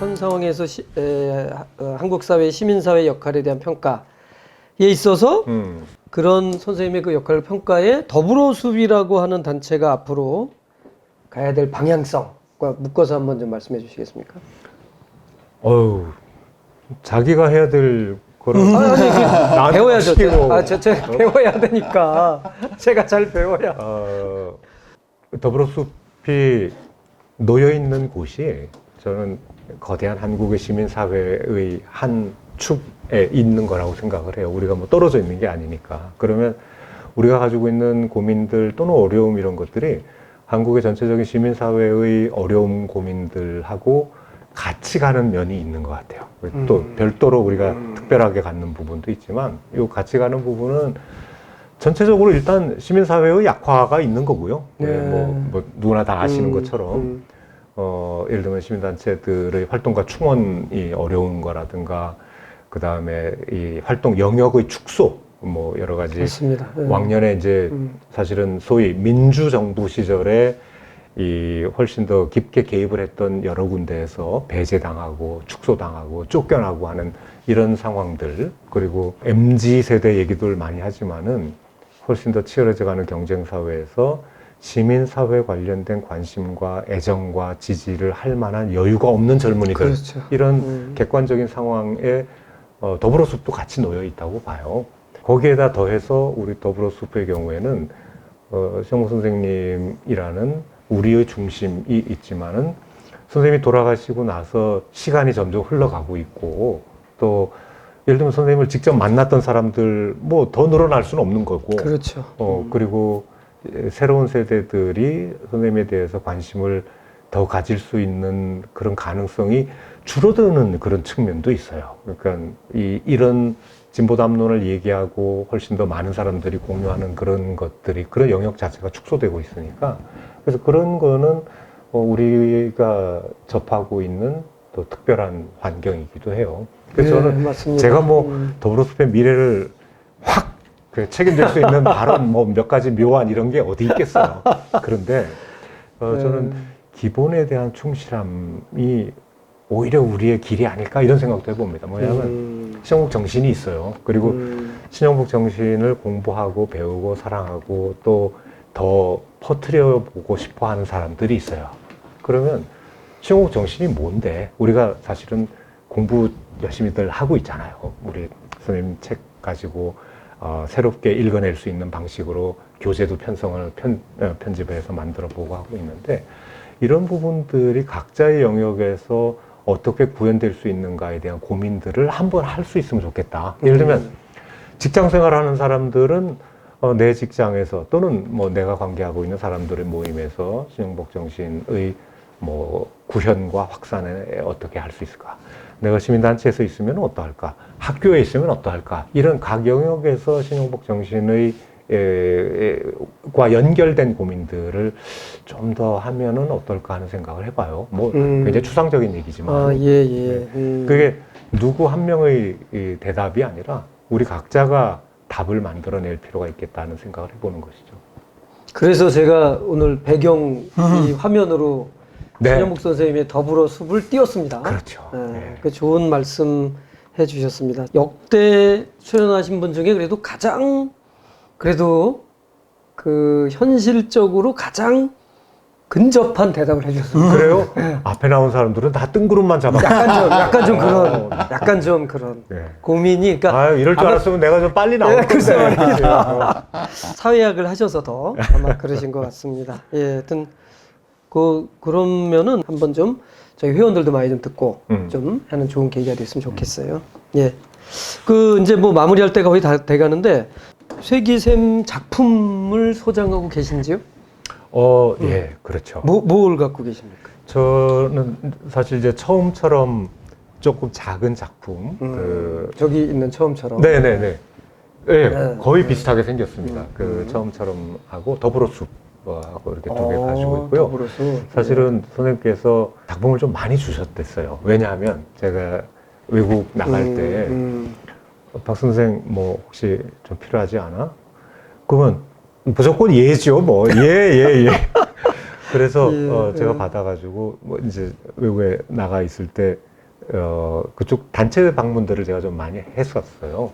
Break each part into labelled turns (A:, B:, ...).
A: 현 상황에서 한국 사회 시민사회 역할에 대한 평가에 있어서 그런 선생님의 그 역할 평가에 더불어숲이라고 하는 단체가 앞으로 가야 될 방향성과 묶어서 한번 좀 말씀해 주시겠습니까?
B: 자기가 해야 될 거를
A: 배워야죠. 제가 배워야 되니까 제가 잘 배워야.
B: 더불어숲이 놓여 있는 곳이 저는 거대한 한국의 시민사회의 한 축에 있는 거라고 생각을 해요. 우리가 뭐 떨어져 있는 게 아니니까. 그러면 우리가 가지고 있는 고민들 또는 어려움 이런 것들이 한국의 전체적인 시민사회의 어려움 고민들하고 같이 가는 면이 있는 것 같아요. 또 별도로 우리가 특별하게 갖는 부분도 있지만 이 같이 가는 부분은 전체적으로 일단 시민사회의 약화가 있는 거고요. 뭐 누구나 다 아시는 것처럼 예를 들면 시민단체들의 활동과 충원이 어려운 거라든가 그 다음에 이 활동 영역의 축소 뭐 여러 가지
A: 그렇습니다.
B: 왕년에 이제 사실은 소위 민주정부 시절에 이 훨씬 더 깊게 개입을 했던 여러 군데에서 배제당하고 축소당하고 쫓겨나고 하는 이런 상황들, 그리고 MZ 세대 얘기들 많이 하지만은 훨씬 더 치열해져가는 경쟁 사회에서 시민사회 관련된 관심과 애정과 지지를 할 만한 여유가 없는 젊은이들,
A: 그렇죠.
B: 이런 객관적인 상황에 더불어숲도 같이 놓여 있다고 봐요. 거기에다 더해서 우리 더불어숲의 경우에는 신영복 선생님이라는 우리의 중심이 있지만은 선생님이 돌아가시고 나서 시간이 점점 흘러가고 있고, 또 예를 들면 선생님을 직접 만났던 사람들 뭐 더 늘어날 수는 없는 거고,
A: 그렇죠.
B: 그리고 새로운 세대들이 선생님에 대해서 관심을 더 가질 수 있는 그런 가능성이 줄어드는 그런 측면도 있어요. 그러니까 이런 진보 담론을 얘기하고 훨씬 더 많은 사람들이 공유하는 그런 것들이, 그런 영역 자체가 축소되고 있으니까, 그래서 그런 거는 우리가 접하고 있는 또 특별한 환경이기도 해요. 그래서 저는
A: 맞습니다.
B: 제가 뭐 더불어숲의 미래를 확 책임질 수 있는 다른 뭐 몇 가지 묘안 이런 게 어디 있겠어요. 그런데 저는 기본에 대한 충실함이 오히려 우리의 길이 아닐까 이런 생각도 해봅니다. 뭐냐면 신영복 정신이 있어요. 그리고 신영복 정신을 공부하고 배우고 사랑하고 또 더 퍼뜨려 보고 싶어 하는 사람들이 있어요. 그러면 신영복 정신이 뭔데? 우리가 사실은 공부 열심히들 하고 있잖아요. 우리 선생님 책 가지고 새롭게 읽어낼 수 있는 방식으로 교재도 편성을 편집해서 만들어 보고 하고 있는데, 이런 부분들이 각자의 영역에서 어떻게 구현될 수 있는가에 대한 고민들을 한번 할 수 있으면 좋겠다. 예를 들면 직장 생활하는 사람들은 내 직장에서 또는 뭐 내가 관계하고 있는 사람들의 모임에서 신영복 정신의 뭐 구현과 확산에 어떻게 할 수 있을까? 내가 시민단체에서 있으면 어떠할까? 학교에 있으면 어떠할까? 이런 각 영역에서 신영복 정신의 과 연결된 고민들을 좀 더 하면은 어떨까 하는 생각을 해봐요. 뭐 굉장히 추상적인 얘기지만 그게 누구 한 명의 대답이 아니라 우리 각자가 답을 만들어낼 필요가 있겠다는 생각을 해보는 것이죠.
A: 그래서 제가 오늘 배경 이 화면으로 신영복 선생님의 더불어숲을 띄웠습니다.
B: 그렇죠.
A: 그 좋은 말씀 해주셨습니다. 역대 출연하신 분 중에 그래도 가장 그 현실적으로 가장 근접한 대답을 해주셨습니다.
B: 그래요? 앞에 나온 사람들은 다 뜬구름만 잡아.
A: 약간 좀 그런 고민이, 그러니까
B: 이럴 줄 알았으면 내가 좀 빨리 나올 건데.
A: 글쎄 말이죠. 사회학을 하셔서 더 아마 그러신 것 같습니다. 하여튼 그러면은 한번 좀 저희 회원들도 많이 좀 듣고 좀 하는 좋은 계기가 됐으면 좋겠어요. 이제 뭐 마무리할 때가 거의 다 돼가는데, 쇠기샘 작품을 소장하고 계신지요?
B: 그렇죠.
A: 뭘 갖고 계십니까?
B: 저는 사실 이제 처음처럼 조금 작은 작품,
A: 저기 있는 처음처럼.
B: 네네네. 거의 비슷하게 생겼습니다. 처음처럼 하고 더불어숲하고 이렇게 두 개 가지고 있고요. 사실은 선생님께서 작품을 좀 많이 주셨댔어요. 왜냐하면 제가 외국 나갈 때 박 선생 뭐 혹시 좀 필요하지 않아? 그러면 무조건 예죠, 뭐. 예. 그래서
A: 예,
B: 제가
A: 예.
B: 받아가지고 뭐 이제 외국에 나가 있을 때 그쪽 단체 방문들을 제가 좀 많이 했었어요.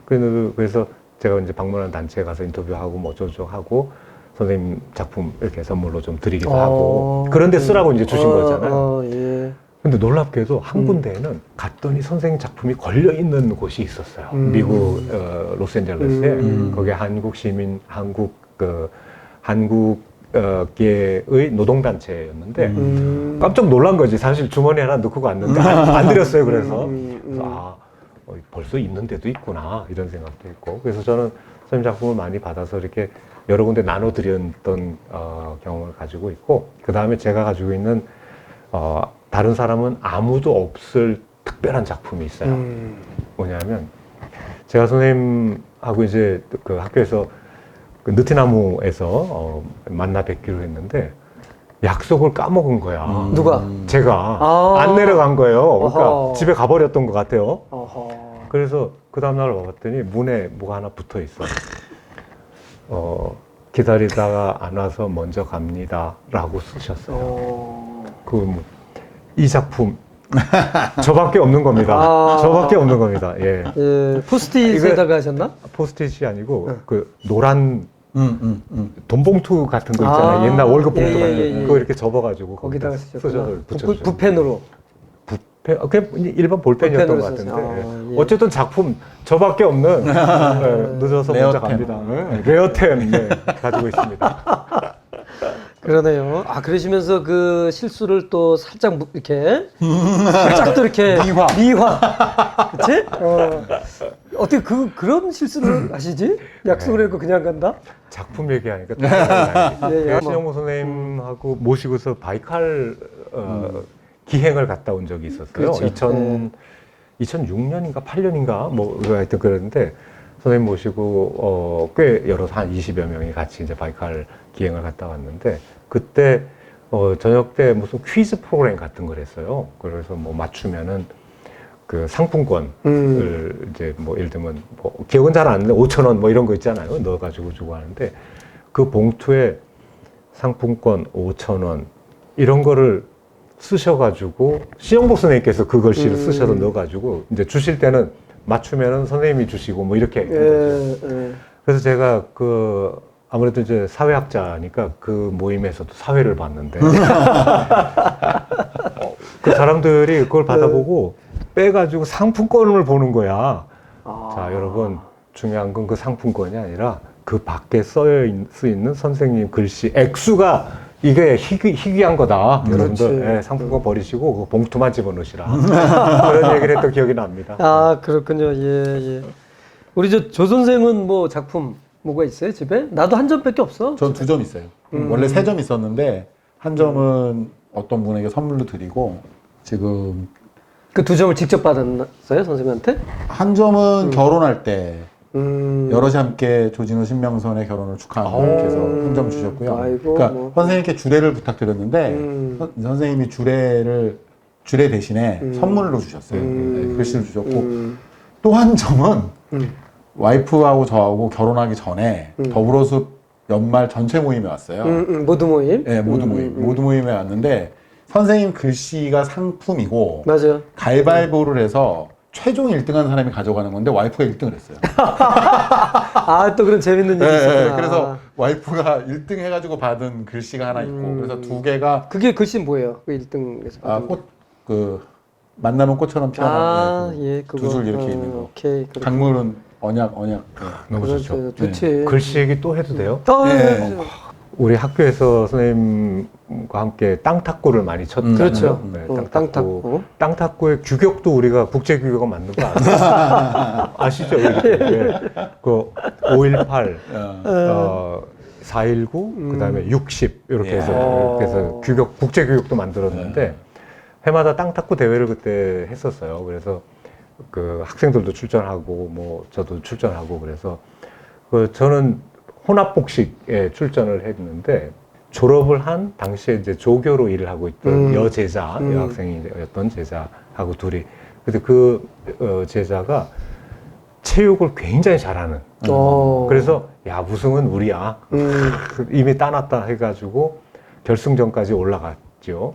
B: 그래서 제가 이제 방문한 단체에 가서 인터뷰하고 뭐 어쩌고 하고 선생님 작품 이렇게 선물로 좀 드리기도 하고 그런데 쓰라고 이제 주신 거잖아요.
A: 예.
B: 근데 놀랍게도 한 군데에는 갔더니 선생님 작품이 걸려 있는 곳이 있었어요. 미국 로스앤젤레스에 거기 한국 시민 한국계의 노동단체였는데 깜짝 놀란 거지. 사실 주머니 하나 넣고 갔는데 안 드렸어요. 그래서 벌써 있는 데도 있구나 이런 생각도 있고, 그래서 저는 선생님 작품을 많이 받아서 이렇게 여러 군데 나눠드렸던 경험을 가지고 있고, 그 다음에 제가 가지고 있는 다른 사람은 아무도 없을 특별한 작품이 있어요. 뭐냐면 제가 선생님하고 이제 그 학교에서 그 느티나무에서 만나 뵙기로 했는데 약속을 까먹은 거야.
A: 누가?
B: 제가 안 내려간 거예요. 그러니까
A: 어허.
B: 집에 가버렸던 것 같아요.
A: 어허.
B: 그래서 그 다음날 와봤더니 문에 뭐가 하나 붙어 있어. 기다리다가 안 와서 먼저 갑니다 라고 쓰셨어요. 이 작품 저밖에 없는 겁니다. 저밖에 없는 겁니다. 예.
A: 예, 포스트잇에다가 하셨나?
B: 포스트잇이 아니고 그 노란 돈봉투 같은 거 있잖아요. 옛날 월급 봉투 같은 거. 그거 이렇게 접어가지고
A: 거기다가 쓰셨구나.
B: 붙여주셨어요.
A: 붓펜으로.
B: 그냥 일반 볼펜이었던 것
A: 볼펜으로
B: 같은데.
A: 썼어요. 예.
B: 어쨌든 작품 저밖에 없는 늦어서 먼저
C: 레어템.
B: 갑니다. 레어템 가지고 있습니다.
A: 그러네요. 그러시면서 그 실수를 또 살짝 이렇게 살짝 또 이렇게 미화. 그치? 어떻게 그런 실수를 하시지? 약속을 했고 그냥 간다?
B: 작품 얘기하니까 또 생각이
A: 예, 예.
B: 신영모 선생님하고 모시고서 바이칼 기행을 갔다 온 적이 있었어요.
A: 그렇죠.
B: 2006년인가 8년인가 뭐 하여튼 그랬는데 선생님 모시고 꽤 여러 한 20여 명이 같이 이제 바이칼 기행을 갔다 왔는데, 그때 저녁 때 무슨 퀴즈 프로그램 같은 걸 했어요. 그래서 뭐 맞추면은 그 상품권을 이제 뭐 예를 들면 뭐 기억은 잘 안 나는데 5,000원 뭐 이런 거 있잖아요. 넣어가지고 주고 하는데 그 봉투에 상품권 5,000원 이런 거를 쓰셔가지고 신영복 선생님께서 그 글씨를 쓰셔서 넣어가지고 이제 주실 때는 맞추면은 선생님이 주시고 뭐 이렇게 한 거죠. 그래서 제가 아무래도 이제 사회학자니까 그 모임에서도 사회를 봤는데 그 사람들이 그걸 받아보고 빼가지고 상품권을 보는 거야. 자, 여러분 중요한 건 그 상품권이 아니라 그 밖에 쓰 있는 선생님 글씨 액수가 이게 희귀한 거다. 여러분들 예, 상품권 버리시고 그 봉투만 집어넣으시라. 그런 얘기를 했던 기억이 납니다.
A: 그렇군요. 예. 우리 조 선생은 뭐 작품 뭐가 있어요 집에? 나도 한 점밖에 없어.
C: 전 2점 있어요. 원래 3점 있었는데 한 점은 어떤 분에게 선물로 드리고, 지금
A: 그 2점을 직접 받았어요 선생님한테?
C: 한 점은 결혼할 때 여럿이 함께 조진우 신명선의 결혼을 축하하는 분께서 한 점 주셨고요.
A: 아이고,
C: 그러니까
A: 뭐.
C: 선생님께 주례를 부탁드렸는데 선생님이 주례 대신에 선물로 주셨어요. 네, 글씨를 주셨고, 또 한 점은 와이프하고 저하고 결혼하기 전에 더불어숲 연말 전체 모임에 왔어요.
A: 모두 모임?
C: 네, 모두 모임에 왔는데 선생님 글씨가 상품이고
A: 맞아요.
C: 가위바위보를 해서 최종 1등한 사람이 가져가는 건데 와이프가 1등을 했어요.
A: 또 그런 재밌는 일이 있었구나.
C: 그래서 와이프가 1등 해가지고 받은 글씨가 하나 있고, 그래서 2개가
A: 그게 글씨 뭐예요? 그 1등에서 받은 게.
C: 만나면 꽃처럼 피어나는
A: 그거.
C: 두 줄 이렇게 있는 거.
A: 오케이. 그렇구나.
C: 강물은 언약.
B: 너무 좋죠.
A: 좋지.
B: 글씨 얘기 또 해도 돼요?
C: 네.
B: 우리 학교에서 선생님과 함께 땅 탁구를 많이 쳤잖아요.
A: 그렇죠.
B: 네,
A: 땅 탁구.
B: 땅 탁구의 규격도 우리가 국제 규격은 맞는 거 아세요? 아시죠? 네. 그 518, 419, 그다음에 60 이렇게 해서 국제 규격도 만들었는데 해마다 땅 탁구 대회를 그때 했었어요. 그래서 그 학생들도 출전하고 뭐 저도 출전하고 그래서 저는 혼합복식에 출전을 했는데, 졸업을 한 당시에 이제 조교로 일을 하고 있던 여학생이었던 제자하고 둘이, 근데 그 제자가 체육을 굉장히 잘하는. 그래서 야, 우승은 우리야. 이미 따놨다 해가지고 결승전까지 올라갔죠.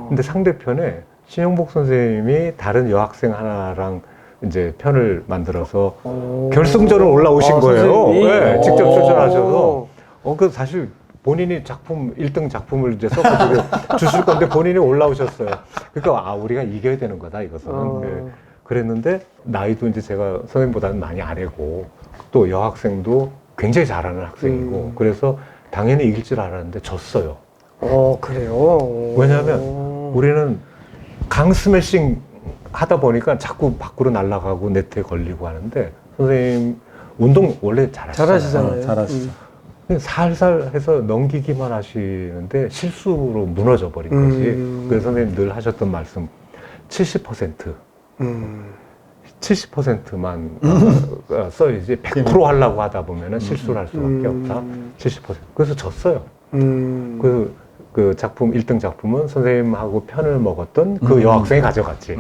B: 근데 상대편에 신용복 선생님이 다른 여학생 하나랑 이제 편을 만들어서 결승전을 올라오신 거예요.
A: 선생님이?
B: 네, 직접 출전하셔서. 그 사실 본인이 1등 작품을 이제 써가지고 주실 건데 본인이 올라오셨어요. 그러니까 우리가 이겨야 되는 거다 이것은. 네. 그랬는데 나이도 이제 제가 선생님보다는 많이 아래고 또 여학생도 굉장히 잘하는 학생이고 그래서 당연히 이길 줄 알았는데 졌어요.
A: 그래요?
B: 왜냐하면 우리는 강 스매싱 하다 보니까 자꾸 밖으로 날아가고 네트에 걸리고 하는데 선생님 운동 원래
A: 잘하시잖아요.
C: 잘하시죠.
B: 살살 해서 넘기기만 하시는데 실수로 무너져 버린 거지. 그래서 선생님 늘 하셨던 말씀 70% 70%만 써야지 100% 하려고 하다 보면은 실수를 할 수밖에 없다. 70%. 그래서 졌어요. 그 작품 1등 작품은 선생님하고 편을 먹었던 그 여학생이 가져갔지.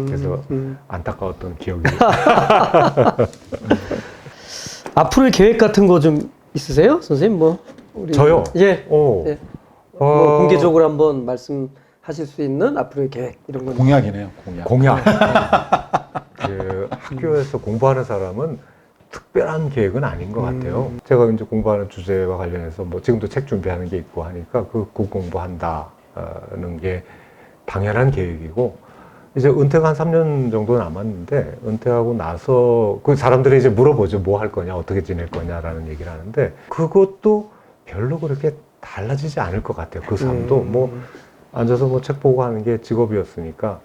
B: 그래서 안타까웠던 기억이.
A: 앞으로의 계획 같은 거 좀 있으세요, 선생님?
B: 저요?
A: 예. 예. 공개적으로 한번 말씀하실 수 있는 앞으로의 계획 이런 건
C: 공약이네요.
B: 공약. 그 학교에서 공부하는 사람은 특별한 계획은 아닌 것 같아요. 제가 이제 공부하는 주제와 관련해서 지금도 책 준비하는 게 있고 하니까 그 공부한다는 게 당연한 계획이고 이제 은퇴가 한 3년 정도 남았는데 은퇴하고 나서 그 사람들이 이제 물어보죠. 뭐 할 거냐, 어떻게 지낼 거냐라는 얘기를 하는데 그것도 별로 그렇게 달라지지 않을 것 같아요. 그 삶도 앉아서 책 보고 하는 게 직업이었으니까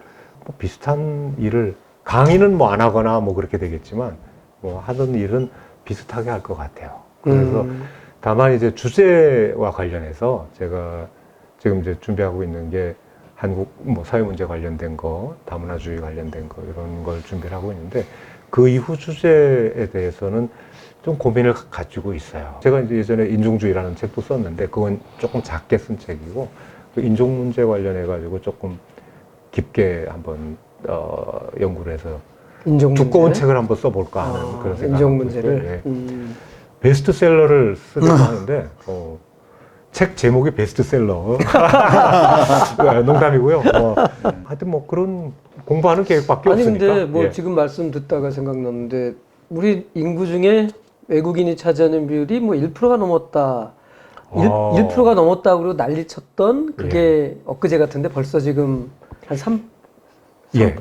B: 비슷한 일을 강의는 안 하거나 그렇게 되겠지만 하던 일은 비슷하게 할 것 같아요. 그래서 다만 이제 주제와 관련해서 제가 지금 이제 준비하고 있는 게 한국 사회문제 관련된 거, 다문화주의 관련된 거 이런 걸 준비를 하고 있는데 그 이후 주제에 대해서는 좀 고민을 가지고 있어요. 제가 이제 예전에 인종주의라는 책도 썼는데 그건 조금 작게 쓴 책이고 그 인종 문제 관련해 가지고 조금 깊게 한번 연구를 해서 두꺼운 책을 한번 써볼까 하는 그런 생각.
A: 인종 문제를.
B: 베스트셀러를 쓰려고 하는데 책 제목이 베스트셀러. 농담이고요. 하여튼 그런 공부하는 계획밖에 없으니까.
A: 아니 근데 지금 말씀 듣다가 생각났는데 우리 인구 중에 외국인이 차지하는 비율이 1%가 넘었다. 1%가 넘었다고 난리쳤던 그게 엊그제 같은데 벌써 지금 한 3%?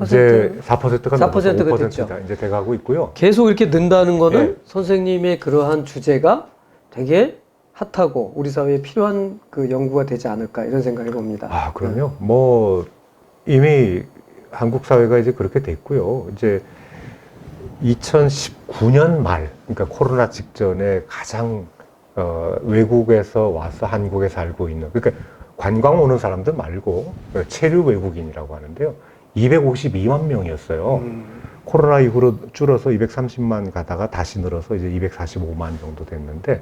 B: 이제 4%가
A: 4%가 됐죠.
B: 이제 돼가고 있고요.
A: 계속 이렇게 는다는 거는 선생님의 그러한 주제가 되게 핫하고 우리 사회에 필요한 그 연구가 되지 않을까 이런 생각을 봅니다.
B: 그럼요. 이미 한국 사회가 이제 그렇게 됐고요. 이제 2019년 말, 그러니까 코로나 직전에 가장 외국에서 와서 한국에 살고 있는, 그러니까 관광 오는 사람들 말고 체류 외국인이라고 하는데요. 252만 명이었어요. 코로나 이후로 줄어서 230만 가다가 다시 늘어서 이제 245만 정도 됐는데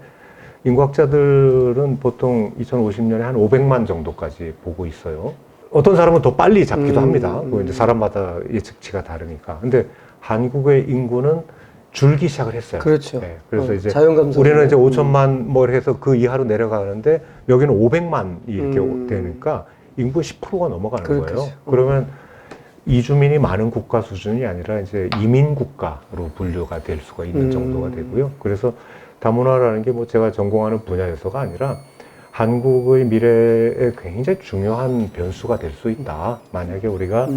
B: 인구학자들은 보통 2050년에 한 500만 정도까지 보고 있어요. 어떤 사람은 더 빨리 잡기도 합니다. 이제 사람마다 예측치가 다르니까. 근데 한국의 인구는 줄기 시작을 했어요.
A: 그렇죠.
B: 네, 그래서 이제
A: 자연감소
B: 우리는 이제 5천만 해서 그 이하로 내려가는데 여기는 500만이 이렇게 되니까 인구의 10%가 넘어가는 거예요. 그러면 이주민이 많은 국가 수준이 아니라 이제 이민 국가로 분류가 될 수가 있는 정도가 되고요. 그래서 다문화라는 게 제가 전공하는 분야에서가 아니라 한국의 미래에 굉장히 중요한 변수가 될 수 있다. 만약에 우리가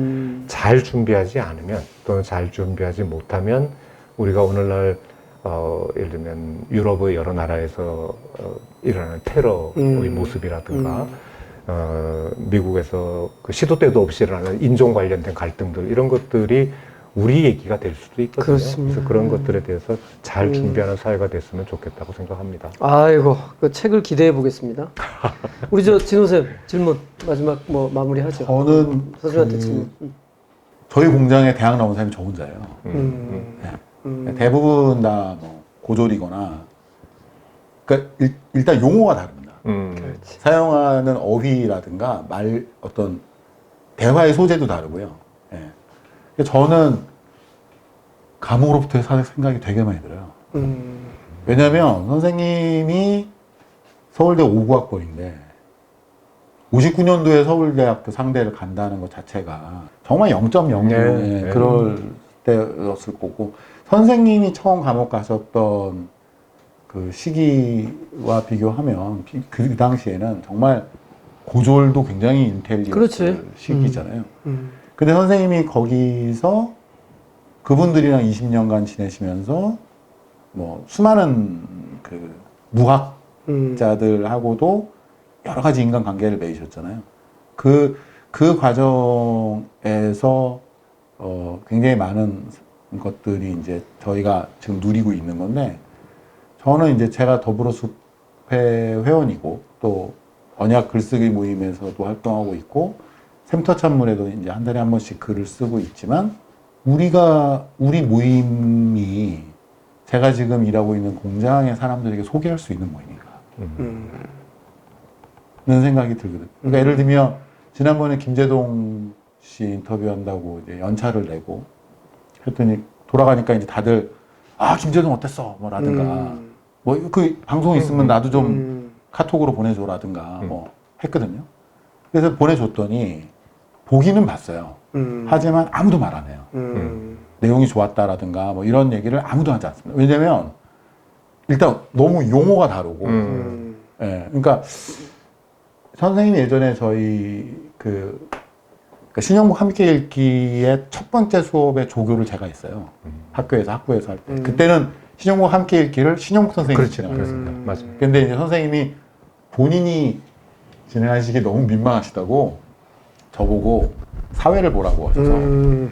B: 잘 준비하지 않으면 또는 잘 준비하지 못하면 우리가 오늘날 예를 들면 유럽의 여러 나라에서 일어나는 테러의 모습이라든가 미국에서 그 시도 때도 없이 일어나는 인종 관련된 갈등들 이런 것들이 우리 얘기가 될 수도 있거든요.
A: 그렇습니다.
B: 그래서 그런 것들에 대해서 잘 준비하는 사회가 됐으면 좋겠다고 생각합니다.
A: 아이고, 그 책을 기대해 보겠습니다. 우리 진호 쌤 질문 마지막 마무리하죠.
C: 저는
A: 선생님한테 질문.
C: 저희 공장에 대학 나온 사람이 저 혼자예요. 네. 대부분 다 고졸이거나, 그러니까 일단 용어가 다릅니다. 사용하는 어휘라든가 어떤 대화의 소재도 다르고요. 네. 저는 감옥으로부터의 생각이 되게 많이 들어요. 왜냐하면 선생님이 서울대 5구학번인데 59년도에 서울대학교 상대를 간다는 것 자체가 정말 0.0에
B: 네.
C: 그럴 때였을 거고 선생님이 처음 감옥 가셨던 그 시기와 비교하면 그 당시에는 정말 고졸도 굉장히 인텔리전트
A: 그렇지.
C: 시기잖아요. 근데 선생님이 거기서 그분들이랑 20년간 지내시면서 뭐 수많은 그 무학자들하고도 여러 가지 인간관계를 맺으셨잖아요. 그 과정에서 굉장히 많은 것들이 이제 저희가 지금 누리고 있는 건데 저는 이제 제가 더불어숲의 회원이고 또 언약 글쓰기 모임에서도 활동하고 있고 샘터 찬물에도 이제 한 달에 한 번씩 글을 쓰고 있지만 우리 모임이 제가 지금 일하고 있는 공장의 사람들에게 소개할 수 있는 모임인가 는 생각이 들거든요. 그러니까 예를 들면 지난번에 김재동 씨 인터뷰한다고 이제 연차를 내고 했더니 돌아가니까 이제 다들 김재동 어땠어? 뭐 라든가 뭐 그 방송 있으면 나도 좀 카톡으로 보내줘라든가 뭐 했거든요. 그래서 보내줬더니 보기는 봤어요. 하지만 아무도 말 안 해요. 내용이 좋았다라든가 뭐 이런 얘기를 아무도 하지 않습니다. 왜냐면 일단 너무 용어가 다르고 예, 그러니까 선생님이 예전에 저희 신영복 함께 읽기의 첫 번째 수업의 조교를 제가 했어요. 학교에서 할 때. 그때는 신영복 함께 읽기를 신영복 선생님이 진행하셨습니다.
B: 맞아요.
C: 근데 이제 선생님이 본인이 진행하시기 너무 민망하시다고 저보고 사회를 보라고 하셔서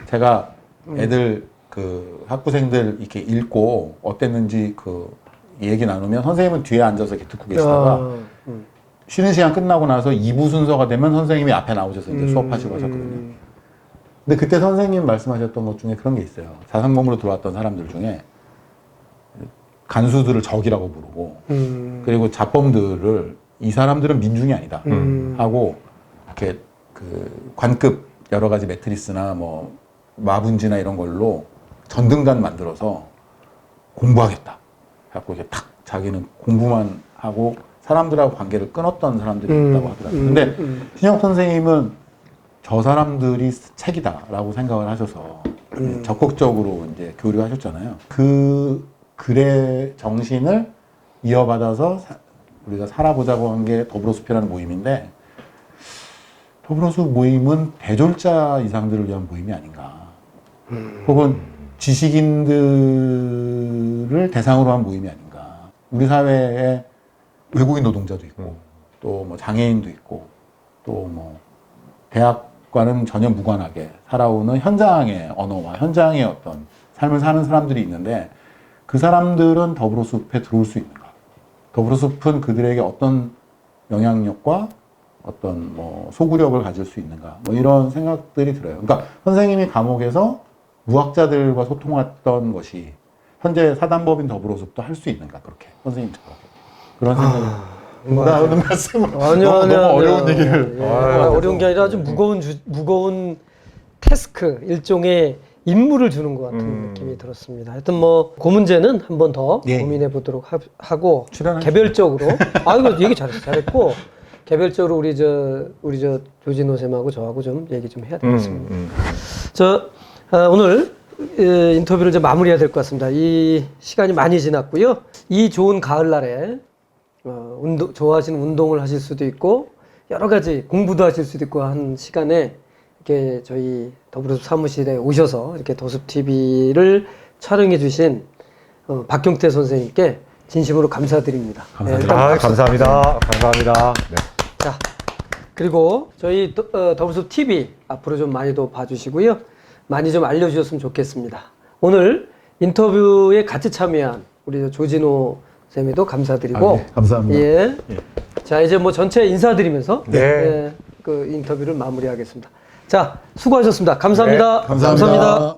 C: 제가 애들 그 학부생들 이렇게 읽고 어땠는지 그 얘기 나누면 선생님은 뒤에 앉아서 이렇게 듣고 계시다가 쉬는 시간 끝나고 나서 2부 순서가 되면 선생님이 앞에 나오셔서 이제 수업하시고 하셨거든요. 근데 그때 선생님 말씀하셨던 것 중에 그런 게 있어요. 자상범으로 들어왔던 사람들 중에 간수들을 적이라고 부르고 그리고 자범들을 이 사람들은 민중이 아니다 하고 이렇게 그 관급 여러 가지 매트리스나 뭐 마분지나 이런 걸로 전등간 만들어서 공부하겠다. 그래갖고 이렇게 탁 자기는 공부만 하고 사람들하고 관계를 끊었던 사람들이 있다고 하더라고요. 근데 신영 선생님은 저 사람들이 책이다라고 생각을 하셔서 적극적으로 이제 교류를 하셨잖아요. 그 글의 정신을 이어받아서 우리가 살아보자고 한 게 더불어숲이라는 모임인데 더불어숲 모임은 대졸자 이상들을 위한 모임이 아닌가. 혹은 지식인들을 대상으로 한 모임이 아닌가. 우리 사회에 외국인 노동자도 있고 또 뭐 장애인도 있고 또 뭐 대학과는 전혀 무관하게 살아오는 현장의 언어와 현장의 어떤 삶을 사는 사람들이 있는데 그 사람들은 더불어숲에 들어올 수 있는가? 더불어숲은 그들에게 어떤 영향력과 어떤 뭐 소구력을 가질 수 있는가? 뭐 이런 생각들이 들어요. 그러니까 선생님이 감옥에서 무학자들과 소통했던 것이 현재 사단법인 더불어숲도 할 수 있는가? 그렇게 선생님처럼 그런 생각이 나오는 말씀.
A: 아니요,
C: 너무 어려운 얘기를.
A: 어려운 게 아니라 아주 무거운 태스크, 일종의 임무를 주는 것 같은 느낌이 들었습니다. 하여튼 뭐 그 문제는 한 번 더
C: 예.
A: 고민해 보도록 하고
C: 출연하시죠.
A: 개별적으로 이거 얘기 잘했고 개별적으로 우리 저 조진호 쌤하고 저하고 좀 얘기 좀 해야 되겠습니다. 오늘 인터뷰를 이제 마무리해야 될 것 같습니다. 이 시간이 많이 지났고요. 이 좋은 가을날에 좋아하시는 운동을 하실 수도 있고 여러 가지 공부도 하실 수도 있고 한 시간에 이렇게 저희 더불어숲 사무실에 오셔서 이렇게 더숲TV를 촬영해 주신 박경태 선생님께 진심으로 감사드립니다.
C: 감사합니다.
B: 감사합니다. 감사합니다. 네.
A: 자, 그리고 저희 더불어숲 TV 앞으로 좀 많이 더 봐주시고요. 많이 좀 알려주셨으면 좋겠습니다. 오늘 인터뷰에 같이 참여한 우리 조진호 쌤에도 감사드리고.
C: 네. 감사합니다.
A: 예. 자, 이제 뭐 전체 인사드리면서
B: 네.
A: 그 인터뷰를 마무리하겠습니다. 자, 수고하셨습니다. 감사합니다.
C: 감사합니다.